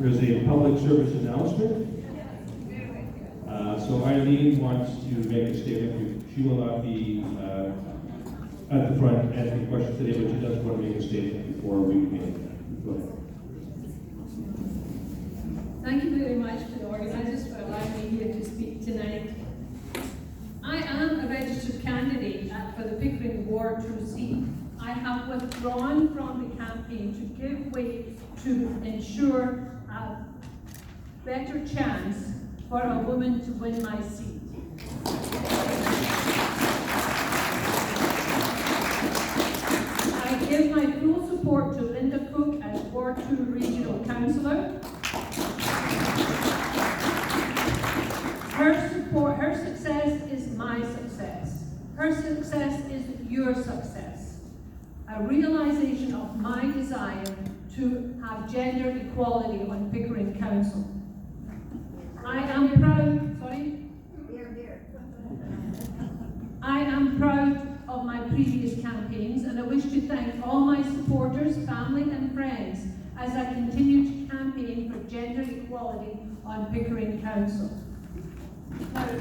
There's a public service announcement. So Eileen wants to make a statement. She will not be at the front answering questions today, but she does want to make a statement before we begin. Go ahead. Thank you very much to the organisers for allowing me here to speak tonight. I am a registered candidate for the Pickering Ward 2 seat. I have withdrawn from the campaign to give way to ensure a better chance for a woman to win my seat. I give my full support to Linda Cook as Ward 2 Regional Councillor. Her success is my success. Her success is your success. A realization of my desire to have gender equality on Pickering Council. I am proud, I am proud of my previous campaigns, and I wish to thank all my supporters, family and friends as I continue to campaign for gender equality on Pickering Council. Now, the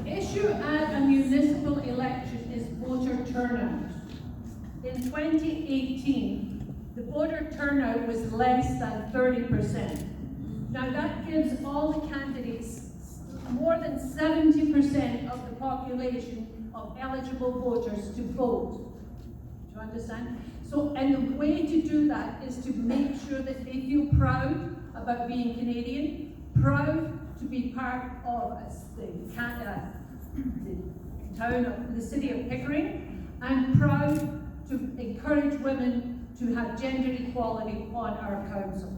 issue at a municipal election is voter turnout. In 2018, the voter turnout was less than 30%. Now that gives all the candidates more than 70% of the population of eligible voters to vote. Do you understand? So, and the way to do that is to make sure that they feel proud about being Canadian, proud to be part of the town of the city of Pickering, and proud to encourage women to have gender equality on our council.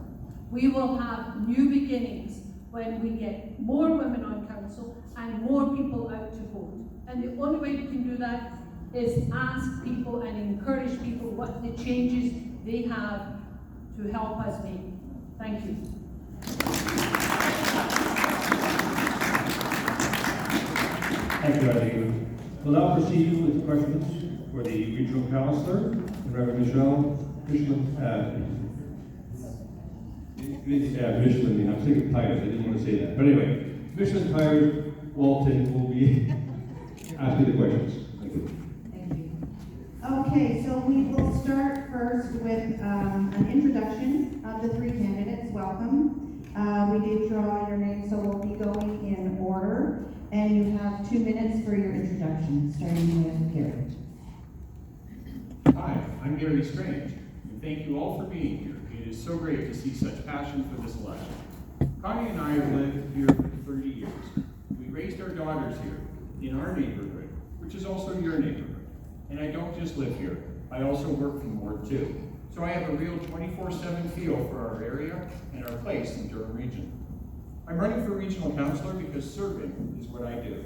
We will have new beginnings when we get more women on council and more people out to vote. And the only way we can do that is ask people and encourage people what the changes they have to help us make. Thank you. Thank you, Eileen. We'll now proceed with questions for the regional councillor, Reverend Michelin. Michelin, I'm thinking Tires, I didn't want to say that. But anyway, Michelin Tires, Walton will be asking the questions. Thank you. Thank you. Okay, so we will start first with an introduction of the three candidates. Welcome. We did draw your names, so we'll be going in order. And you have 2 minutes for your introduction, starting with Gary. Hi, I'm Gary Strange, and thank you all for being here. It is so great to see such passion for this election. Connie and I have lived here for 30 years. We raised our daughters here, in our neighborhood, which is also your neighborhood. And I don't just live here, I also work from Ward 2. So I have a real 24/7 feel for our area and our place in Durham Region. I'm running for regional councillor because serving is what I do.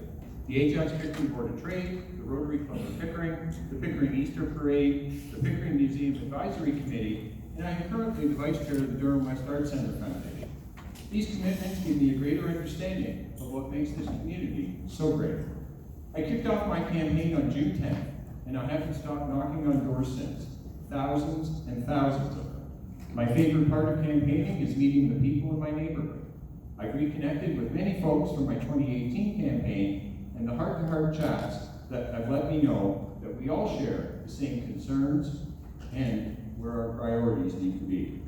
The Ajax Pickering Board of Trade, the Rotary Club of Pickering, the Pickering Easter Parade, the Pickering Museum Advisory Committee, and I am currently the Vice Chair of the Durham West Arts Centre Foundation. These commitments give me a greater understanding of what makes this community so great. I kicked off my campaign on June 10th, and I haven't stopped knocking on doors since. Thousands and thousands of them. My favorite part of campaigning is meeting the people in my neighborhood. I've reconnected with many folks from my 2018 campaign, and the heart-to-heart chats that have let me know that we all share the same concerns and where our priorities need to be.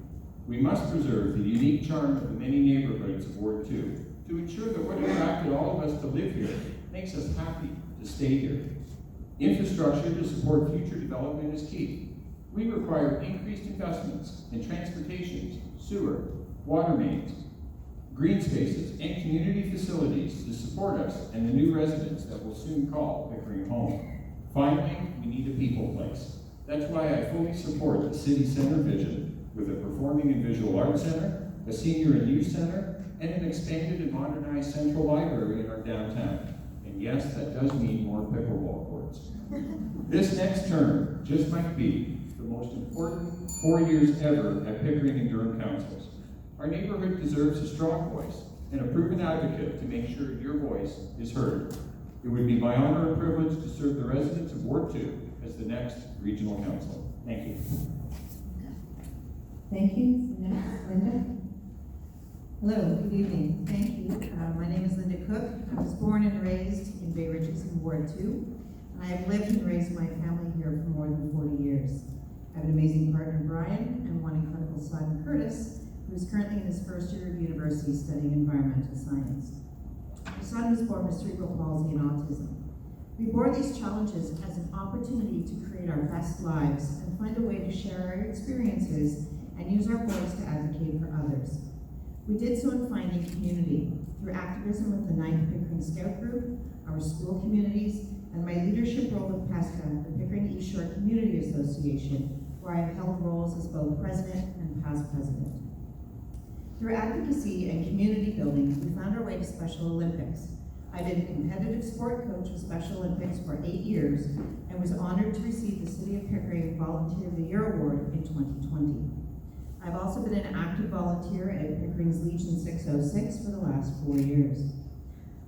We must preserve the unique charm of the many neighborhoods of Ward 2 to ensure that what attracted all of us to live here makes us happy to stay here. Infrastructure to support future development is key. We require increased investments in transportation, sewer, water mains, green spaces, and community facilities to support us and the new residents that will soon call Pickering home. Finally, we need a people place. That's why I fully support the city center vision with a performing and visual arts center, a senior and youth center, and an expanded and modernized central library in our downtown. And yes, that does mean more pickleball courts. This next term just might be the most important 4 years ever at Pickering and Durham councils. Our neighborhood deserves a strong voice and a proven advocate to make sure your voice is heard. It would be my honor and privilege to serve the residents of Ward 2 as as the next regional council. Thank you. Thank you. Next, Linda. Hello, good evening. Thank you. My name is Linda Cook. I was born and raised in Bay Ridges in Ward 2. I have lived and raised my family here for more than 40 years. I have an amazing partner, Brian, and one incredible son, Curtis, who is currently in his first year of university studying environmental science. My son was born with cerebral palsy and autism. We bore these challenges as an opportunity to create our best lives and find a way to share our experiences and use our voice to advocate for others. We did so in finding community through activism with the 9th Pickering Scout Group, our school communities, and my leadership role with PESCA, the Pickering East Shore Community Association, where I have held roles as both president and past president. Through advocacy and community building, we found our way to Special Olympics. I've been a competitive sport coach with Special Olympics for 8 years and was honored to receive the City of Pickering Volunteer of the Year Award in 2020. I've also been an active volunteer at Pickering's Legion 606 for the last 4 years.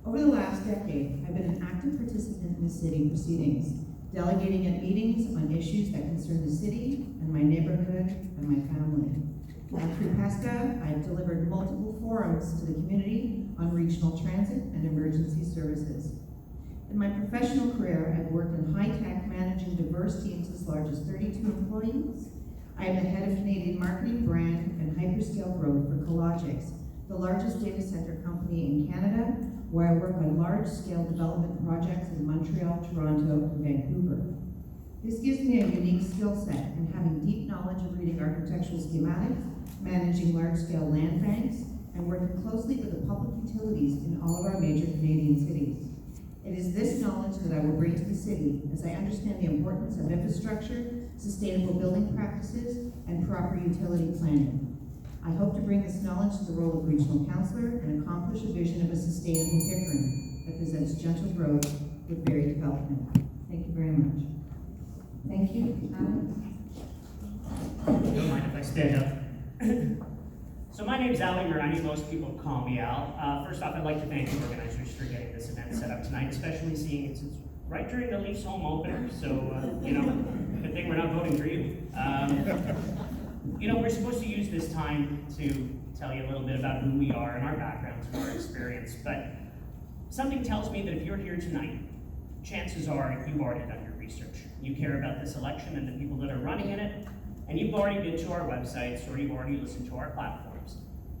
Over the last decade, I've been an active participant in the city proceedings, delegating at meetings on issues that concern the city and my neighborhood and my family. And through PESCA, I've delivered multiple forums to the community on regional transit and emergency services. In my professional career, I've worked in high-tech managing diverse teams as large as 32 employees. I am the head of Canadian marketing, brand, and hyperscale growth for Cologix, the largest data center company in Canada, where I work on large-scale development projects in Montreal, Toronto, and Vancouver. This gives me a unique skill set in having deep knowledge of reading architectural schematics, managing large-scale land banks, and working closely with the public utilities in all of our major Canadian cities. It is this knowledge that I will bring to the city as I understand the importance of infrastructure, sustainable building practices, and proper utility planning. I hope to bring this knowledge to the role of regional councillor and accomplish a vision of a sustainable Pickering that presents gentle growth with varied development. Thank you very much. Thank you. Alex. Don't mind if I stand up. So my name's Ali Mirani, most people call me Al. First off, I'd like to thank the organizers for getting this event set up tonight, especially seeing it's right during the Leafs home opener, so, good thing we're not voting for you. We're supposed to use this time to tell you a little bit about who we are and our backgrounds and our experience, but something tells me that if you're here tonight, chances are you've already done your research. You care about this election and the people that are running in it, and you've already been to our websites or you've already listened to our platforms.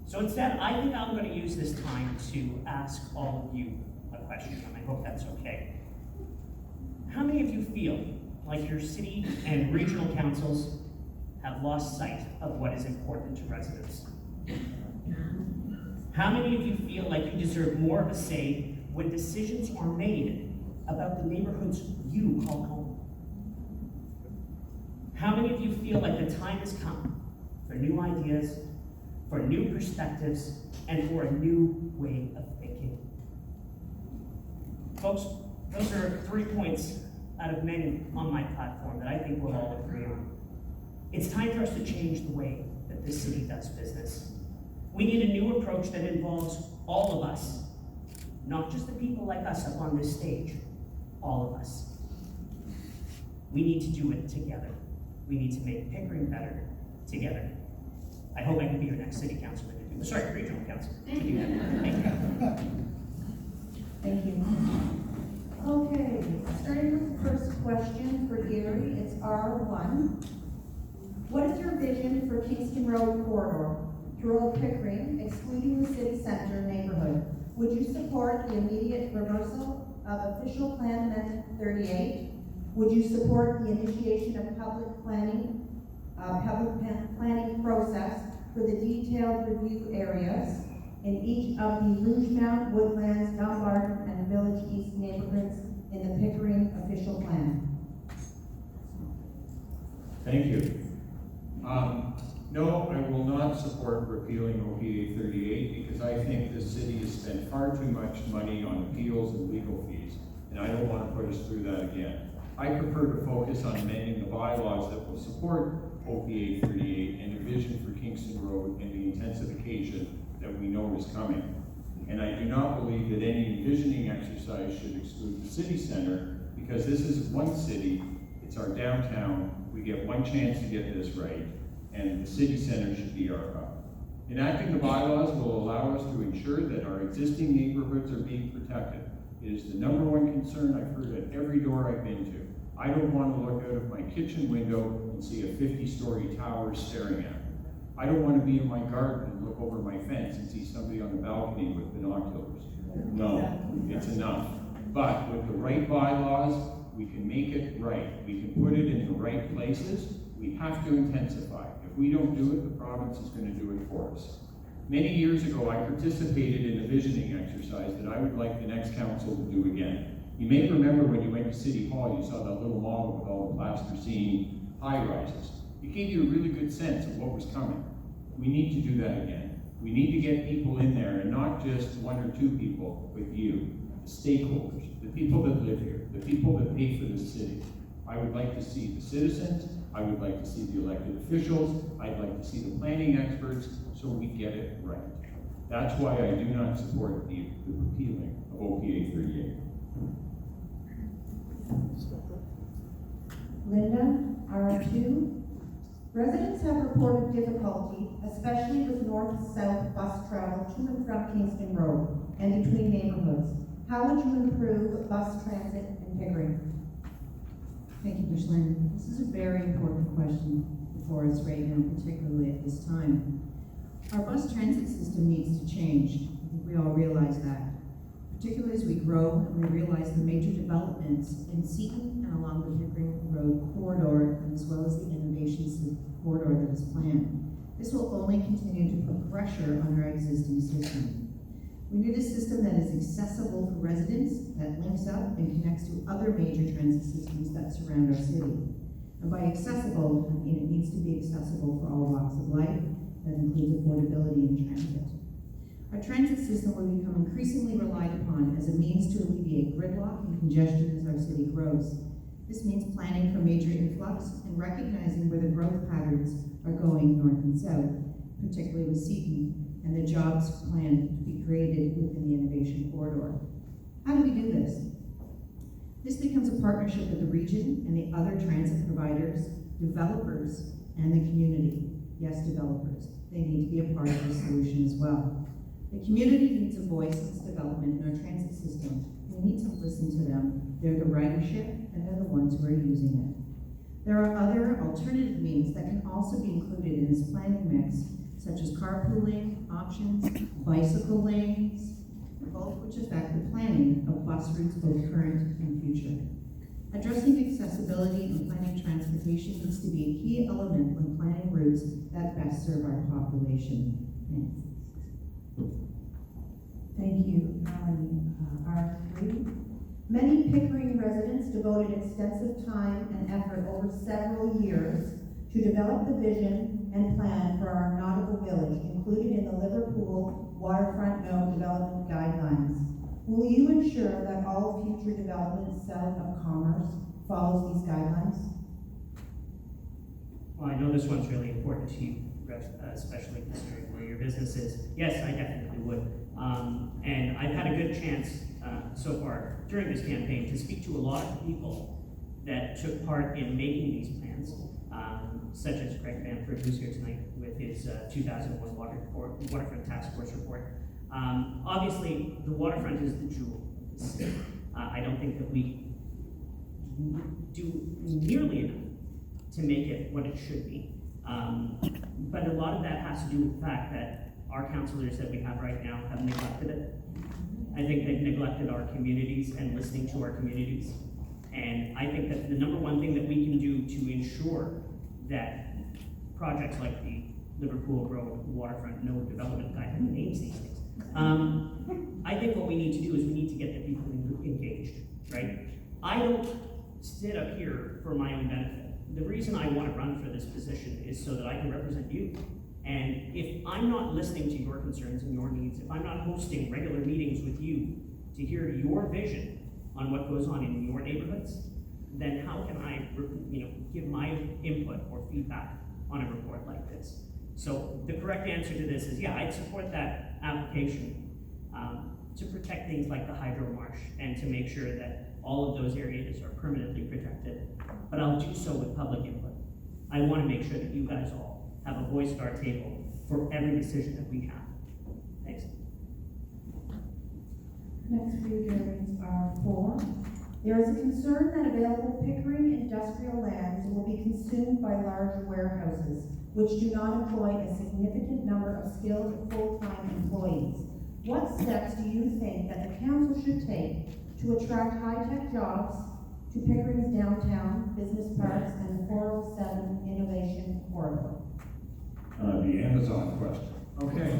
So instead, I think I'm going to use this time to ask all of you a question, and I hope that's okay. How many of you feel like your city and regional councils have lost sight of what is important to residents? How many of you feel like you deserve more of a say when decisions are made about the neighborhoods you call home? How many of you feel like the time has come for new ideas, for new perspectives, and for a new way of thinking? Folks, those are 3 points out of many on my platform that I think we'll all agree on. It's time for us to change the way that this city does business. We need a new approach that involves all of us, not just the people like us up on this stage, all of us. We need to do it together. We need to make Pickering better together. I hope I can be your next city councilor to do this. Sorry, regional councilor to do that. Thank you. Thank you. Okay, starting with the first question for Gary, it's R1. What is your vision for Kingston Road corridor through Old Pickering, excluding the city center neighborhood? Would you support the immediate reversal of official plan amendment 38? Would you support the initiation of public planning process for the detailed review areas in each of the Rougemount, Woodlands, Dumbarton, and Village East neighborhoods in the Pickering official plan? Thank you. No, I will not support repealing OPA 38 because I think the city has spent far too much money on appeals and legal fees, and I don't want to put us through that again. I prefer to focus on amending the bylaws that will support OPA 38 and a vision for Kingston Road and the intensification that we know is coming. And I do not believe that any envisioning exercise should exclude the city center because this is one city It's our downtown. We get one chance to get this right, and the city center should be our hub. Enacting the bylaws will allow us to ensure that our existing neighborhoods are being protected. It is the number one concern I've heard at every door I've been to. I don't want to look out of my kitchen window and see a 50-story tower staring at me. I don't want to be in my garden and look over my fence and see somebody on the balcony with binoculars. No, it's enough. But with the right bylaws, we can make it right. We can put it in the right places. We have to intensify. If we don't do it, the province is going to do it for us. Many years ago, I participated in a visioning exercise that I would like the next council to do again. You may remember when you went to City Hall, you saw that little model with all the plasticine high-rises. It gave you a really good sense of what was coming. We need to do that again. We need to get people in there, and not just one or two people, but you, the stakeholders, the people that live here, the people that pay for this city. I would like to see the citizens, I would like to see the elected officials, I'd like to see the planning experts, so we get it right. That's why I do not support the repealing of OPA 38. Linda, R2. Residents have reported difficulty, especially with north-south bus travel to and from Kingston Road and between neighborhoods. How would you improve bus transit in Pickering? Thank you, Ms. Lynn. This is a very important question for us right now, particularly at this time. Our bus transit system needs to change. I think we all realize that. Particularly as we grow and we realize the major developments in Seaton and along the Pickering Road corridor, and as well as the innovations corridor that is planned. This will only continue to put pressure on our existing system. We need a system that is accessible for residents, that links up and connects to other major transit systems that surround our city. And by accessible, I mean it needs to be accessible for all walks of life. That includes affordability in transit. Our transit system will become increasingly relied upon as a means to alleviate gridlock and congestion as our city grows. This means planning for major influx and recognizing where the growth patterns are going north and south, particularly with Seaton and the jobs planned to be created within the innovation corridor. How do we do this? This becomes a partnership with the region and the other transit providers, developers, and the community. Yes, developers. They need to be a part of the solution as well. The community needs a voice in this development in our transit system. We need to listen to them. They're the ridership, and they're the ones who are using it. There are other alternative means that can also be included in this planning mix, such as carpooling options, bicycle lanes, both which affect the planning of bus routes, both current and future. Addressing accessibility and planning transportation needs to be a key element when planning routes that best serve our population. Thanks. Thank you, R3. Many Pickering residents devoted extensive time and effort over several years to develop the vision and plan for our nautical village, included in the Liverpool Waterfront Node Development Guidelines. Will you ensure that all future development south of Commerce follows these guidelines? Well, I know this one's really important to you, especially considering where your business is. Yes, I definitely would. And I've had a good chance so far during this campaign to speak to a lot of people that took part in making these plans, such as Greg Bamford, who's here tonight with his 2001 Waterfront Task Force report. Obviously, the waterfront is the jewel of the city. I don't think that we do nearly enough to make it what it should be. But a lot of that has to do with the fact that our councillors that we have right now have neglected it. I think they've neglected our communities and listening to our communities. And I think that the number one thing that we can do to ensure that projects like the Liverpool Road Waterfront Node Development Guide, who names these things? I think what we need to do is we need to get the people engaged, right? I don't sit up here for my own benefit. The reason I want to run for this position is so that I can represent you. And if I'm not listening to your concerns and your needs, if I'm not hosting regular meetings with you to hear your vision on what goes on in your neighborhoods, then how can I, give my input or feedback on a report like this? So the correct answer to this is, yeah, I'd support that application to protect things like the hydro marsh and to make sure that all of those areas are permanently protected, but I'll do so with public input. I want to make sure that you guys all have a voice at our table for every decision that we have. Thanks. Next few hearings are 4. There is a concern that available Pickering industrial lands will be consumed by large warehouses, which do not employ a significant number of skilled full-time employees. What steps do you think that the council should take to attract high-tech jobs to Pickering's downtown business parks and the 407 Innovation Corridor? The Amazon question. Okay,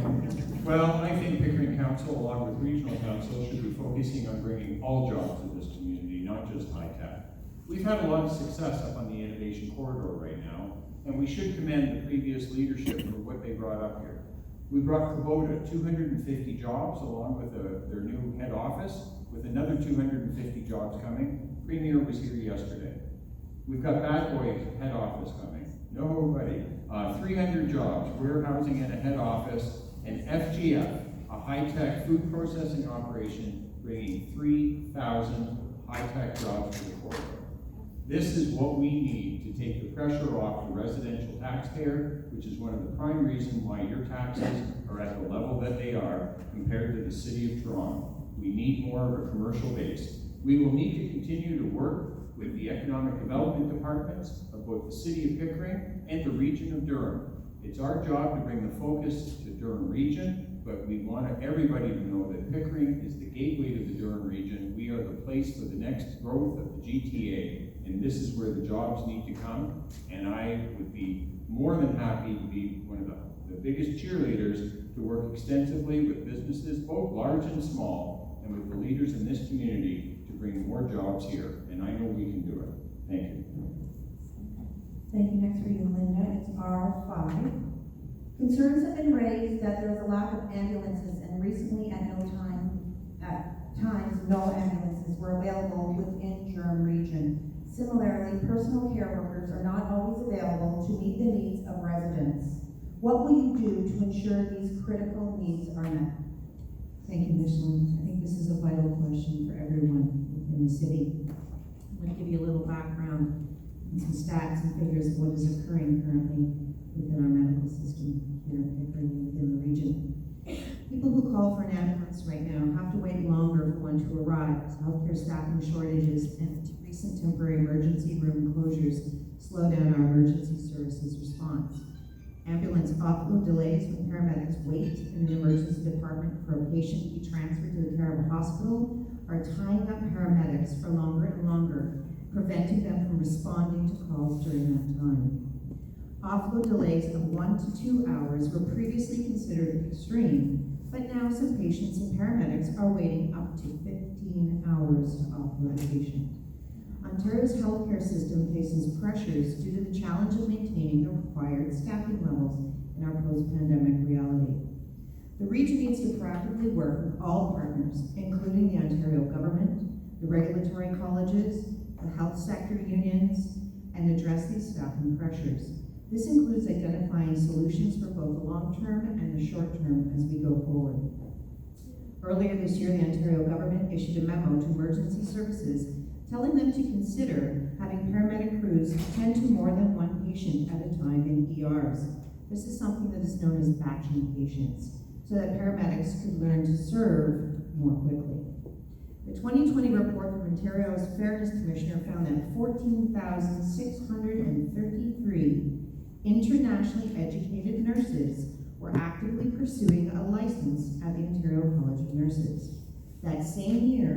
well, I think Pickering Council, along with Regional Council, should be focusing on bringing all jobs to this community, not just high tech. We've had a lot of success up on the Innovation Corridor right now, and we should commend the previous leadership for what they brought up here. We brought Kubota 250 jobs along with their new head office, with another 250 jobs coming. Premier was here yesterday. We've got Bad Boy head office coming. Nobody. 300 jobs, warehousing and a head office, and FGF, a high-tech food processing operation, bringing 3,000 high-tech jobs to the corridor. This is what we need to take the pressure off the residential taxpayer, which is one of the prime reasons why your taxes are at the level that they are compared to the city of Toronto. We need more of a commercial base. We will need to continue to work with the economic development departments of both the city of Pickering and the region of Durham. It's our job to bring the focus to Durham region, but we want everybody to know that Pickering is the gateway to the Durham region. We are the place for the next growth of the GTA, and this is where the jobs need to come. And I would be more than happy to be one of the biggest cheerleaders to work extensively with businesses, both large and small, and with the leaders in this community to bring more jobs here. And I know we can do it. Thank you. Thank you. Next for you, Linda. It's R5. Concerns have been raised that there is a lack of ambulances, and recently at times no ambulances were available within Durham region. Similarly, personal care workers are not always available to meet the needs of residents. What will you do to ensure these critical needs are met? Thank you, Ms. Lynn. I think this is a vital question for everyone within the city. I'm going to give you a little background and some stats and figures of what is occurring currently within our medical system here in Pickering and within the region. People who call for an ambulance right now have to wait longer for one to arrive. Healthcare staffing shortages and recent temporary emergency room closures slow down our emergency services response. Ambulance offload delays when paramedics wait in an emergency department for a patient to be transferred to the care of a hospital are tying up paramedics for longer and longer, preventing them from responding to calls during that time. Offload delays of 1 to 2 hours were previously considered extreme, but now some patients and paramedics are waiting up to 15 hours to offload a patient. Ontario's healthcare system faces pressures due to the challenge of maintaining the required staffing levels in our post-pandemic reality. The region needs to proactively work with all partners, including the Ontario government, the regulatory colleges, the health sector unions, and address these staffing pressures. This includes identifying solutions for both the long-term and the short-term as we go forward. Earlier this year, the Ontario government issued a memo to emergency services telling them to consider having paramedic crews attend to more than one patient at a time in ERs. This is something that is known as batching patients, so that paramedics could learn to serve more quickly. The 2020 report from Ontario's Fairness Commissioner found that 14,633 internationally educated nurses were actively pursuing a license at the Ontario College of Nurses. That same year,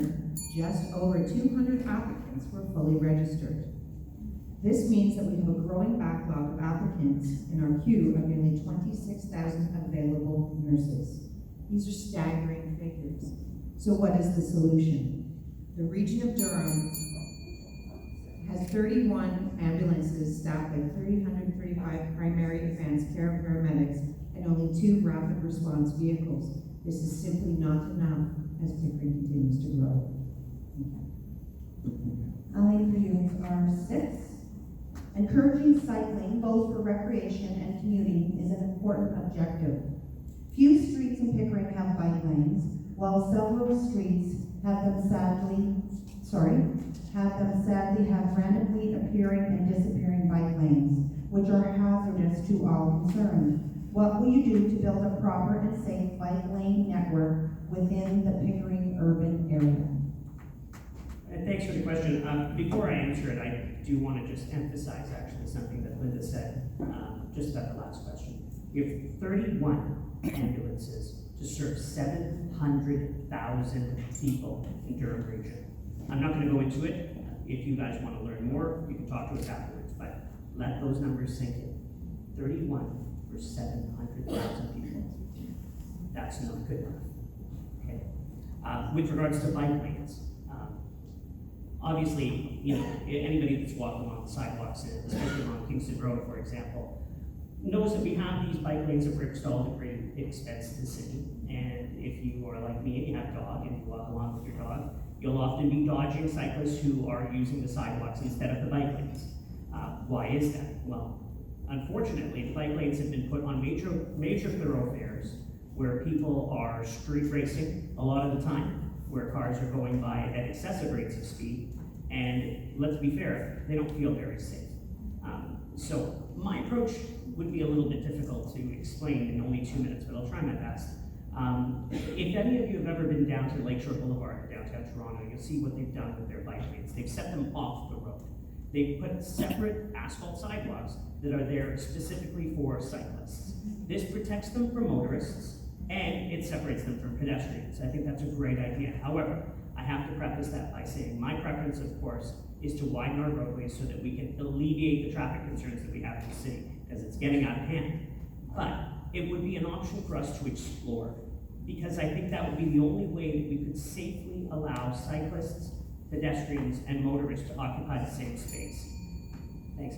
just over 200 applicants were fully registered. This means that we have a growing backlog of applicants in our queue of nearly 26,000 available nurses. These are staggering figures. So what is the solution? The region of Durham has 31 ambulances staffed by 335 primary advanced care paramedics and only 2 rapid response vehicles. This is simply not enough as Pickering continues to grow. I'll leave for you R6. Encouraging cycling, both for recreation and commuting, is an important objective. Few streets in Pickering have bike lanes, while several streets have them sadly have them sadly have randomly appearing and disappearing bike lanes, which are hazardous to all concerned. What will you do to build a proper and safe bike lane network within the Pickering urban area? And thanks for the question. Before I answer it, I do want to just emphasize actually something that Linda said just about the last question. We have 31 ambulances to serve 700,000 people in Durham region. I'm not going to go into it. If you guys want to learn more, you can talk to us afterwards, but let those numbers sink in. 31 for 700,000 people. That's not good enough. Okay. With regards to bike lanes, obviously, you know, anybody that's walking on the sidewalks, especially on Kingston Road, for example, knows that we have these bike lanes that were installed at great expense to the city. And if you are like me and you have a dog and you walk along with your dog, you'll often be dodging cyclists who are using the sidewalks instead of the bike lanes. Why is that? Well, unfortunately, the bike lanes have been put on major thoroughfares where people are street racing a lot of the time, where cars are going by at excessive rates of speed, and let's be fair, they don't feel very safe. So my approach would be a little bit difficult to explain in only 2 minutes, but I'll try my best. If any of you have ever been down to Lakeshore Boulevard, downtown Toronto, you'll see what they've done with their bike lanes. They've set them off the road. They've put separate asphalt sidewalks that are there specifically for cyclists. This protects them from motorists, and it separates them from pedestrians. I think that's a great idea. However, I have to preface that by saying my preference, of course, is to widen our roadways so that we can alleviate the traffic concerns that we have in the city, because it's getting out of hand. But it would be an option for us to explore, because I think that would be the only way that we could safely allow cyclists, pedestrians, and motorists to occupy the same space. Thanks.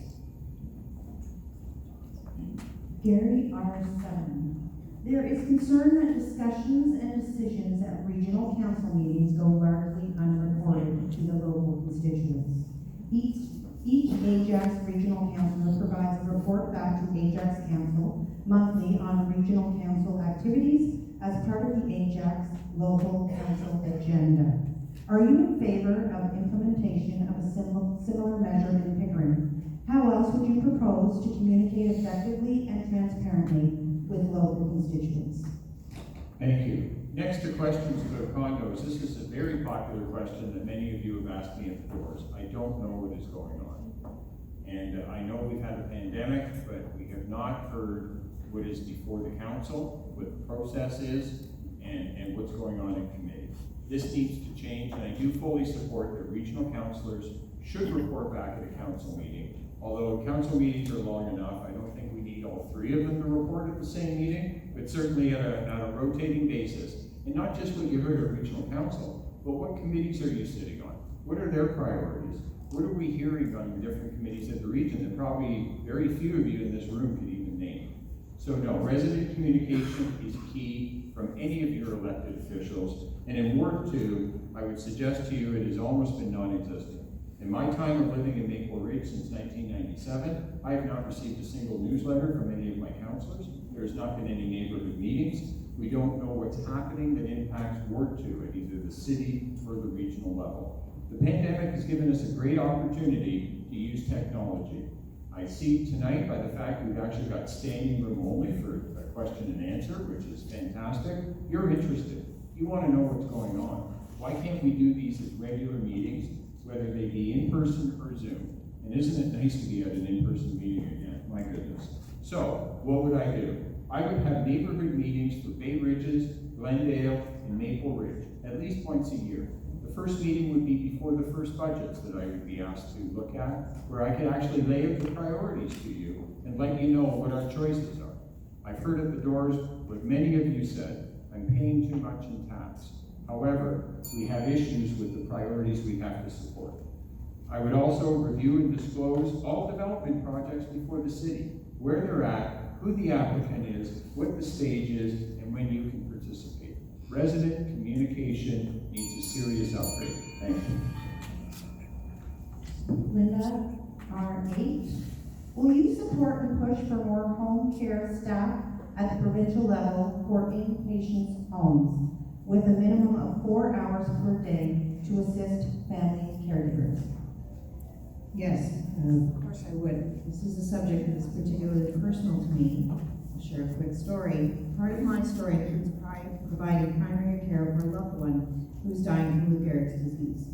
Gary R. 7. There is concern that discussions and decisions at regional council meetings go largely unreported to the local constituents. Each Ajax regional councilor provides a report back to Ajax Council monthly on regional council activities as part of the Ajax local council agenda. Are you in favor of implementation of a similar measure in Pickering? How else would you propose to communicate effectively and transparently with local constituents? Thank you. Next to questions about condos, this is a very popular question that many of you have asked me at the doors. I don't know what is going on. And I know we've had a pandemic, but we have not heard what is before the council, what the process is, and what's going on in committee. This needs to change, and I do fully support that regional councilors should report back at a council meeting. Although council meetings are long enough, I don't think we need all three of them to report at the same meeting, but certainly at a rotating basis. And not just what you heard at regional council, but what committees are you sitting on? What are their priorities? What are we hearing on the different committees of the region that probably very few of you in this room could even name? So no, resident communication is key from any of your elected officials. And in Ward 2, I would suggest to you it has almost been non-existent. In my time of living in Maple Ridge since 1997, I have not received a single newsletter from any of my councilors. There has not been any neighborhood meetings. We don't know what's happening that impacts Ward 2 at either the city or the regional level. The pandemic has given us a great opportunity to use technology. I see tonight by the fact we've actually got standing room only for a question and answer, which is fantastic. You're interested. You want to know what's going on. Why can't we do these as regular meetings, whether they be in person or Zoom? And isn't it nice to be at an in-person meeting again? My goodness. So, what would I do? I would have neighborhood meetings for Bay Ridges, Glendale, and Maple Ridge, at least once a year. The first meeting would be before the first budgets that I would be asked to look at, where I could actually lay out the priorities to you and let you know what our choices are. I've heard at the doors what many of you said, I'm paying too much in tax. However, we have issues with the priorities we have to support. I would also review and disclose all development projects before the city, where they're at, who the applicant is, what the stage is, and when you can participate. Resident communication needs a serious upgrade. Thank you. Linda R. 8. Will you support and push for more home care staff at the provincial level for inpatient homes with a minimum of 4 hours per day to assist family caregivers? Yes, of course I would. This is a subject that is particularly personal to me. I'll share a quick story. Part of my story includes providing primary care for a loved one who's dying from Lou Gehrig's disease.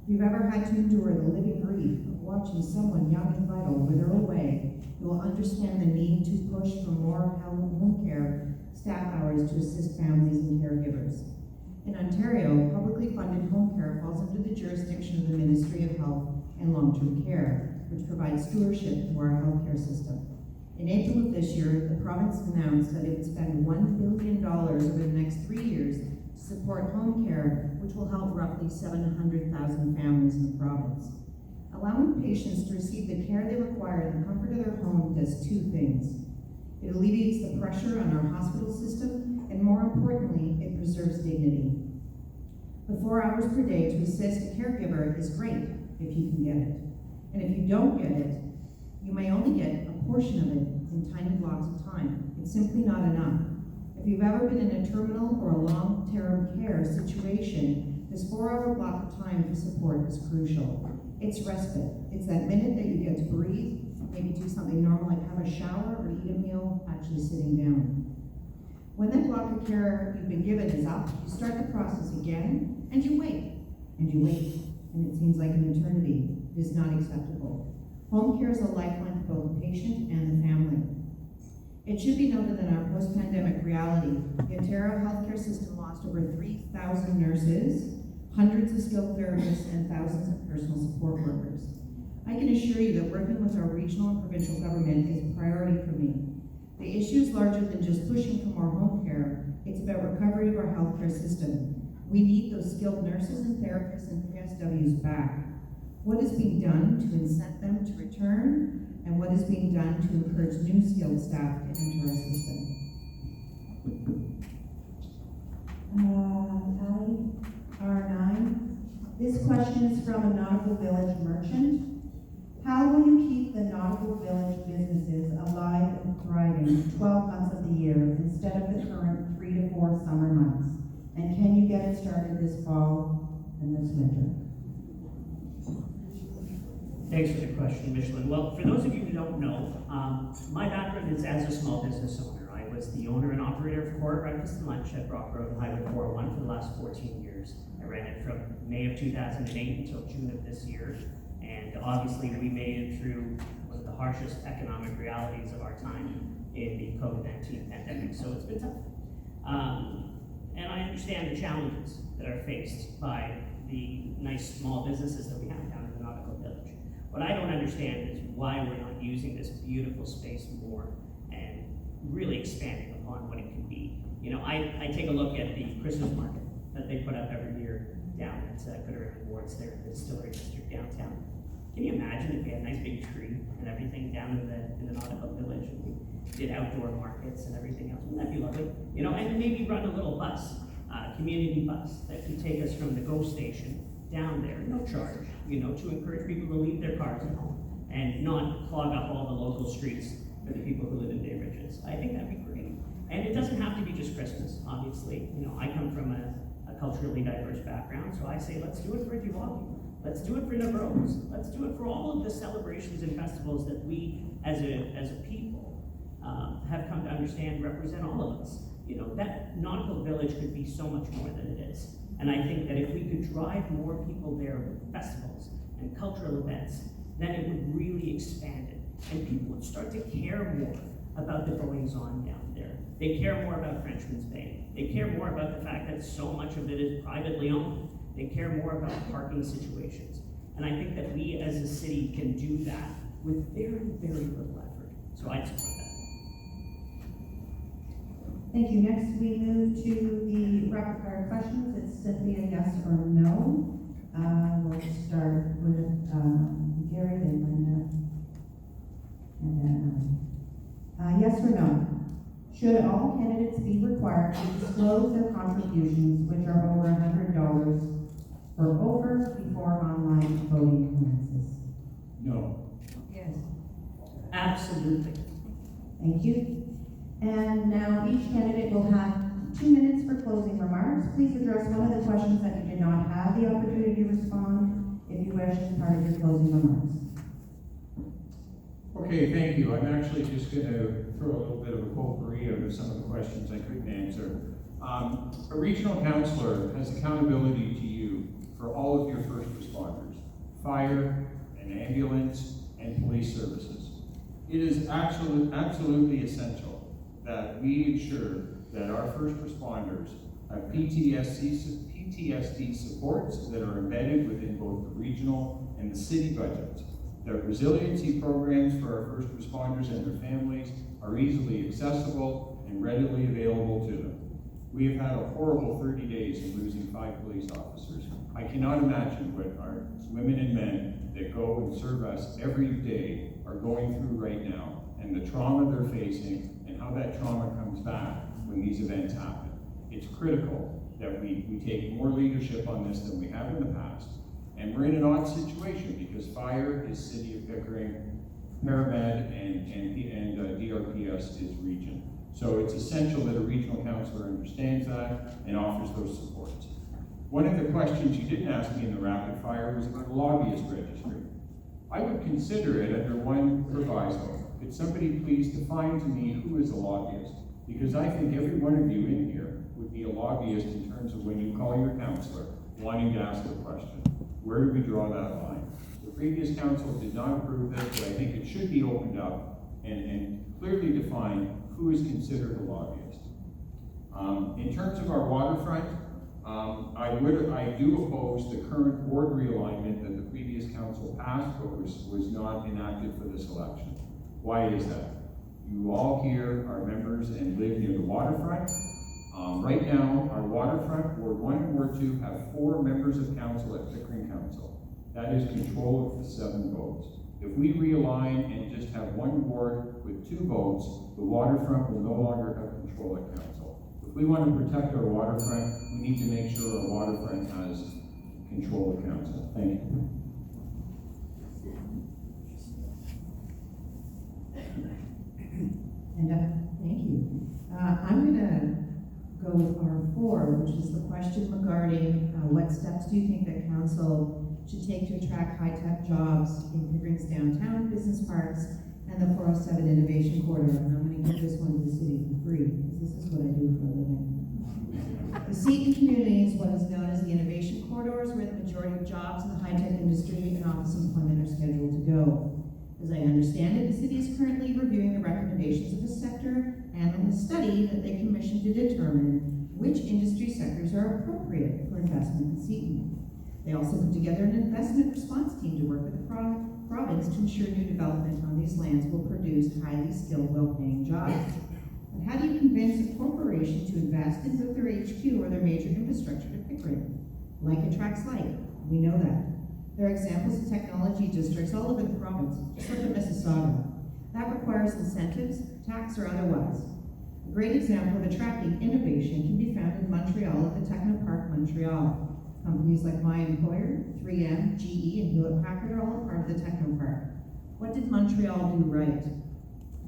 If you've ever had to endure the living grief of watching someone young and vital wither away, you will understand the need to push for more home care staff hours to assist families and caregivers. In Ontario, publicly funded home care falls under the jurisdiction of the Ministry of Health and Long-Term Care, which provides stewardship to our healthcare system. In April of this year, the province announced that it would spend $1 billion over the next 3 years to support home care, which will help roughly 700,000 families in the province. Allowing patients to receive the care they require in the comfort of their home does two things. It alleviates the pressure on our hospital system, and more importantly, it preserves dignity. The 4 hours per day to assist a caregiver is great if you can get it. And if you don't get it, you may only get a portion of it in tiny blocks of time. It's simply not enough. If you've ever been in a terminal or a long-term care situation, this 4-hour block of time for support is crucial. It's respite. It's that minute that you get to breathe, maybe do something normal like have a shower or eat a meal, actually sitting down. When that block of care you've been given is up, you start the process again, and you wait, and you wait, and it seems like an eternity. It is not acceptable. Home care is a lifeline to both the patient and the family. It should be noted that in our post-pandemic reality, the Ontario healthcare system lost over 3,000 nurses, hundreds of skilled therapists, and thousands of personal support workers. I can assure you that working with our regional and provincial government is a priority for me. The issue is larger than just pushing for more home care. It's about recovery of our healthcare system. We need those skilled nurses and therapists and PSWs back. What is being done to incent them to return, and what is being done to encourage new skilled staff to enter our system? R9. This question is from a Nautical Village merchant. How will you keep the Nautical Village businesses alive and thriving 12 months of the year instead of the current 3 to 4 summer months? And can you get it started this fall and this winter? Thanks for the question, Michelin. Well, for those of you who don't know, my background is as a small business owner. I was the owner and operator of Core Breakfast and Lunch at Brock Road and Highway 401 for the last 14 years. I ran it from May of 2008 until June of this year. And obviously we made it through one of the harshest economic realities of our time in the COVID-19 pandemic, so it's been tough. And I understand the challenges that are faced by the nice small businesses that we have down in the Nautical Village. What I don't understand is why we're not using this beautiful space more and really expanding upon what it can be. You know, I take a look at the Christmas market that they put up every year down at Pickering Wards there in the Distillery District downtown. Can you imagine if we had a nice big tree and everything down in the Nautical Village, and we did outdoor markets and everything else? Wouldn't that be lovely? You know, and then maybe run a little bus, community bus that could take us from the GO station down there, no charge, you know, to encourage people to leave their cars at home and not clog up all the local streets for the people who live in Bay Ridges. I think that'd be great. And it doesn't have to be just Christmas, obviously. You know, I come from a culturally diverse background, so I say let's do it for Diwali. Let's do it for Navroz. Let's do it for all of the celebrations and festivals that we, as a people, have come to understand represent all of us. You know, that Nautical Village could be so much more than it is. And I think that if we could drive more people there with festivals and cultural events, then it would really expand it. And people would start to care more about the goings on down there. They care more about Frenchman's Bay. They care more about the fact that so much of it is privately owned. They care more about parking situations. And I think that we as a city can do that with very, very little effort. So I'd support that. Thank you. Next, we move to the rapid fire questions. It's simply a yes or no. We'll start with Gary, then Linda, and then yes or no. Should all candidates be required to disclose their contributions, which are over $100 or over, before online voting commences? No. Yes. Absolutely. Thank you. And now each candidate will have 2 minutes for closing remarks. Please address one of the questions that you did not have the opportunity to respond, if you wish, as part of your closing remarks. Okay, thank you. I'm actually just going to throw a little bit of a potpourri out of some of the questions I couldn't answer. A regional councillor has accountability to you for all of your first responders, fire and ambulance and police services. It is absolutely essential that we ensure that our first responders have PTSD supports that are embedded within both the regional and the city budgets. That resiliency programs for our first responders and their families are easily accessible and readily available to them. We have had a horrible 30 days in losing 5 police officers. I cannot imagine what our women and men that go and serve us every day are going through right now, and the trauma they're facing, and how that trauma comes back when these events happen. It's critical that we take more leadership on this than we have in the past. And we're in an odd situation because fire is City of Pickering, ParaMed and DRPS is region. So it's essential that a regional councillor understands that and offers those supports. One of the questions you didn't ask me in the rapid fire was about a lobbyist registry. I would consider it under one proviso. Could somebody please define to me who is a lobbyist? Because I think every one of you in here would be a lobbyist in terms of when you call your councillor wanting to ask a question. Where do we draw that line? The previous council did not approve this, but I think it should be opened up and clearly define who is considered a lobbyist. In terms of our waterfront, I do oppose the current board realignment that the previous council passed, but was not enacted for this election. Why is that? You all here are members and live near the waterfront. Right now, our waterfront, Ward 1 and Ward 2 have 4 members of council at Pickering Council. That is control of the 7 votes. If we realign and just have 1 ward with 2 votes, the waterfront will no longer have control at council. If we want to protect our waterfront, we need to make sure our waterfront has control of council. Thank you. And thank you. I'm going to go with R4, which is the question regarding what steps do you think that council should take to attract high-tech jobs in Pickering's downtown business parks and the 407 Innovation Corridor. And I'm going to give this one to the city for free, because this is what I do for a living. The Seton community is what is known as the Innovation Corridors, where the majority of jobs in the high-tech industry and office employment are scheduled to go. As I understand it, the city is currently reviewing the recommendations of the sector and on the study that they commissioned to determine which industry sectors are appropriate for investment in Seton. They also put together an investment response team to work with the province to ensure new development on these lands will produce highly skilled, well-paying jobs. But how do you convince a corporation to invest and move their HQ or their major infrastructure to Pickering? Like attracts like. We know that. There are examples of technology districts all over the province, just like in Mississauga. That requires incentives, tax or otherwise. A great example of attracting innovation can be found in Montreal at the Technopark Montreal. Companies like my employer, 3M, GE, and Hewlett-Packard are all a part of the Technopark. What did Montreal do right?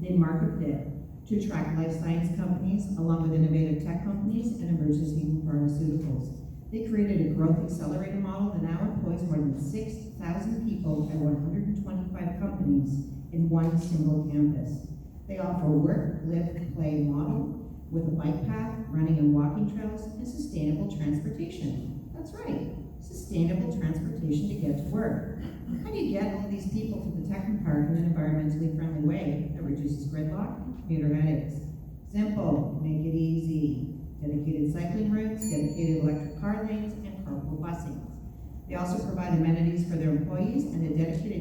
They marketed it to attract life science companies, along with innovative tech companies and emergency pharmaceuticals. They created a growth accelerator model that now employs more than 6,000 people at 125 companies in one single campus. They offer a work, live, play model with a bike path, running and walking trails, and sustainable transportation. That's right, sustainable transportation to get to work. How do you get all of these people to the Technopark in an environmentally friendly way that reduces gridlock and commuter headaches? Simple, make it easy. Dedicated cycling routes, dedicated electric car lanes, and carpool busing. They also provide amenities for their employees and a dedicated